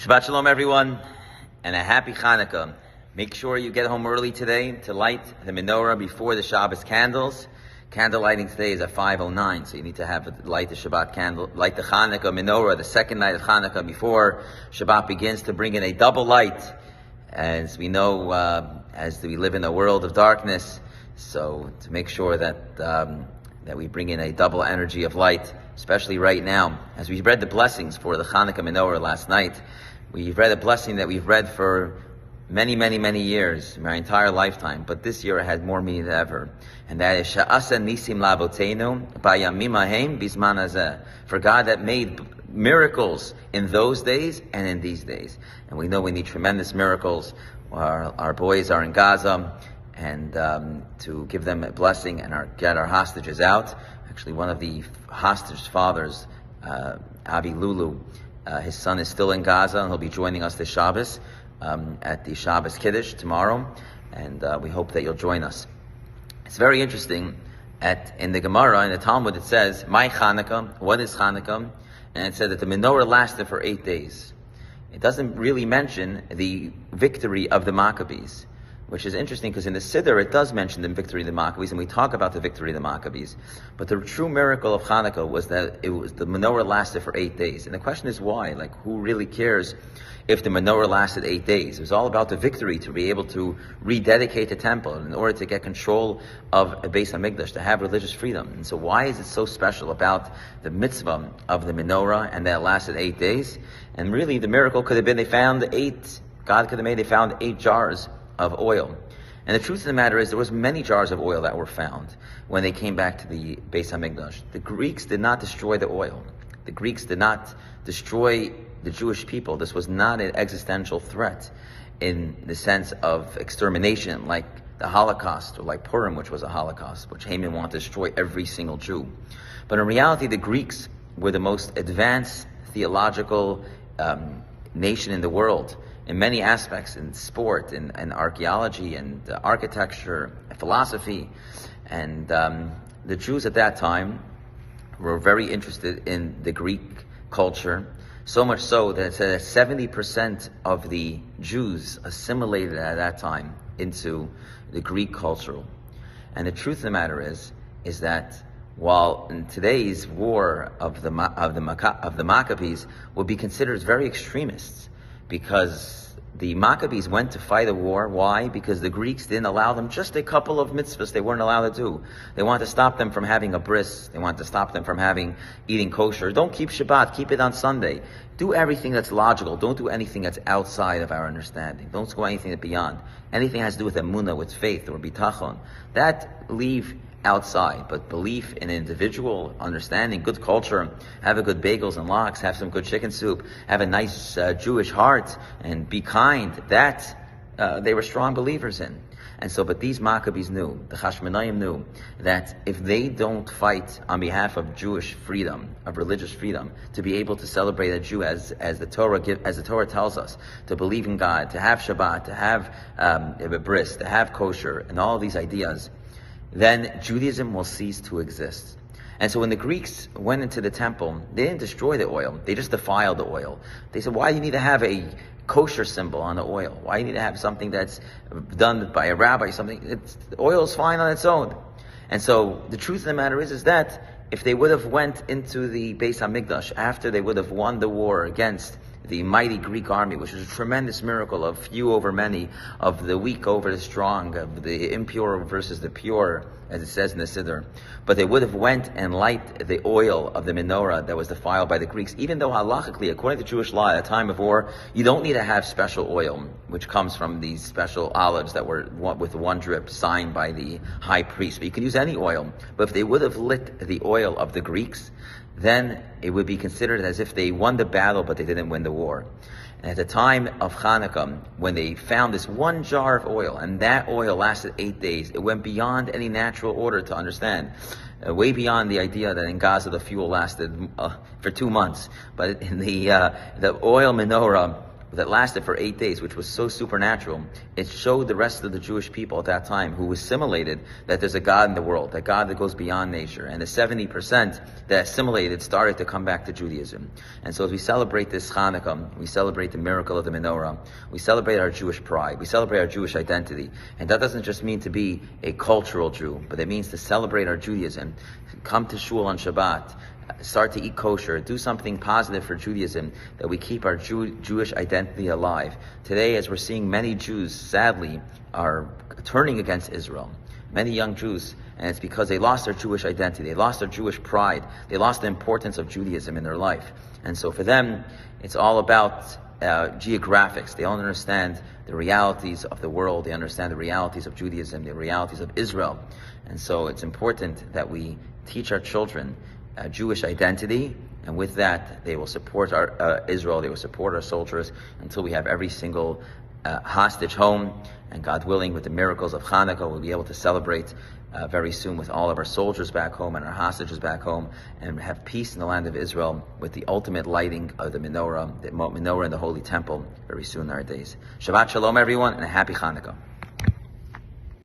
Shabbat Shalom, everyone, and a happy Hanukkah. Make sure you get home early today to light the menorah before the Shabbos candles. Candle lighting today is at 5:09, so you need to light the Shabbat candle, light the Hanukkah menorah, the second night of Hanukkah before Shabbat begins, to bring in a double light. As we know, as we live in a world of darkness, so to make sure that we bring in a double energy of light, especially right now. As we read the blessings for the Hanukkah menorah last night, we've read a blessing that we've read for many, many, many years, my entire lifetime, but this year it had more meaning than ever. And that is, Sha'asa nisim lavotenu bayamim hahem bizman hazeh. For God that made miracles in those days and in these days. And we know we need tremendous miracles. Our boys are in Gaza, and to give them a blessing and get our hostages out. Actually, one of the hostage fathers, Abi Lulu, his son is still in Gaza, and he'll be joining us this Shabbos at the Shabbos Kiddush tomorrow, and we hope that you'll join us. It's very interesting. In the Gemara, in the Talmud, it says, "My Hanukkah." What is Hanukkah? And it said that the menorah lasted for 8 days. It doesn't really mention the victory of the Maccabees, which is interesting because in the Siddur it does mention the victory of the Maccabees, and we talk about the victory of the Maccabees. But the true miracle of Hanukkah was that the menorah lasted for 8 days. And the question is why? Like, who really cares if the menorah lasted 8 days? It was all about the victory, to be able to rededicate the temple in order to get control of Beis HaMikdash, to have religious freedom. And so why is it so special about the mitzvah of the menorah and that it lasted 8 days? And really the miracle could have been they found found 8 jars of oil. And the truth of the matter is there was many jars of oil that were found when they came back to the Beis HaMikdash. The Greeks did not destroy the oil. The Greeks did not destroy the Jewish people. This was not an existential threat in the sense of extermination like the Holocaust, or like Purim, which was a Holocaust, which Haman wanted to destroy every single Jew. But in reality, the Greeks were the most advanced theological nation in the world, in many aspects, in sport, in archaeology, and architecture, and philosophy. And the Jews at that time were very interested in the Greek culture, so much so that it said that 70% of the Jews assimilated at that time into the Greek culture. And the truth of the matter is that while in today's war of the Maccabees would be considered as very extremists, because the Maccabees went to fight a war. Why? Because the Greeks didn't allow them just a couple of mitzvahs they weren't allowed to do. They wanted to stop them from having a bris. They wanted to stop them from eating kosher. Don't keep Shabbat, keep it on Sunday. Do everything that's logical. Don't do anything that's outside of our understanding. Don't go anything beyond. Anything that has to do with emunah, with faith, or bitachon, that leave outside. But belief in individual understanding, good culture, have a good bagels and lox, have some good chicken soup, have a nice Jewish heart, and be kind, that they were strong believers in. And so, but these Maccabees knew, the Hashmonaim knew, that if they don't fight on behalf of Jewish freedom, of religious freedom, to be able to celebrate a Jew as the Torah tells us, to believe in God, to have Shabbat, to have a bris, to have kosher, and all these ideas, then Judaism will cease to exist. And so when the Greeks went into the temple, they didn't destroy the oil, they just defiled the oil. They said, why do you need to have a kosher symbol on the oil? Why do you need to have something that's done by a rabbi, the oil is fine on its own. And so the truth of the matter is that if they would have went into the Beis HaMikdash after they would have won the war against the mighty Greek army, which was a tremendous miracle of few over many, of the weak over the strong, of the impure versus the pure, as it says in the Siddur. But they would have went and light the oil of the menorah that was defiled by the Greeks, even though halachically, according to Jewish law, at a time of war, you don't need to have special oil, which comes from these special olives that were with one drip signed by the high priest. But you can use any oil. But if they would have lit the oil of the Greeks, then it would be considered as if they won the battle, but they didn't win the war. And at the time of Hanukkah, when they found this one jar of oil, and that oil lasted 8 days, it went beyond any natural order to understand. Way beyond the idea that in Gaza the fuel lasted for 2 months. But in the oil menorah that lasted for 8 days, which was so supernatural, it showed the rest of the Jewish people at that time who assimilated that there's a God in the world, that God that goes beyond nature. And the 70% that assimilated started to come back to Judaism. And so as we celebrate this Hanukkah, we celebrate the miracle of the menorah, we celebrate our Jewish pride, we celebrate our Jewish identity. And that doesn't just mean to be a cultural Jew, but it means to celebrate our Judaism, come to shul on Shabbat, start to eat kosher, do something positive for Judaism, that we keep our Jewish identity alive. Today, as we're seeing many Jews, sadly, are turning against Israel. Many young Jews, and it's because they lost their Jewish identity, they lost their Jewish pride, they lost the importance of Judaism in their life. And so for them, it's all about geographics. They don't understand the realities of the world, they understand the realities of Judaism, the realities of Israel. And so it's important that we teach our children Jewish identity, and with that they will support our Israel, they will support our soldiers until we have every single hostage home, and God willing, with the miracles of Hanukkah, we'll be able to celebrate very soon with all of our soldiers back home and our hostages back home, and have peace in the land of Israel with the ultimate lighting of the menorah in the Holy Temple very soon in our days. Shabbat Shalom everyone, and a happy Hanukkah.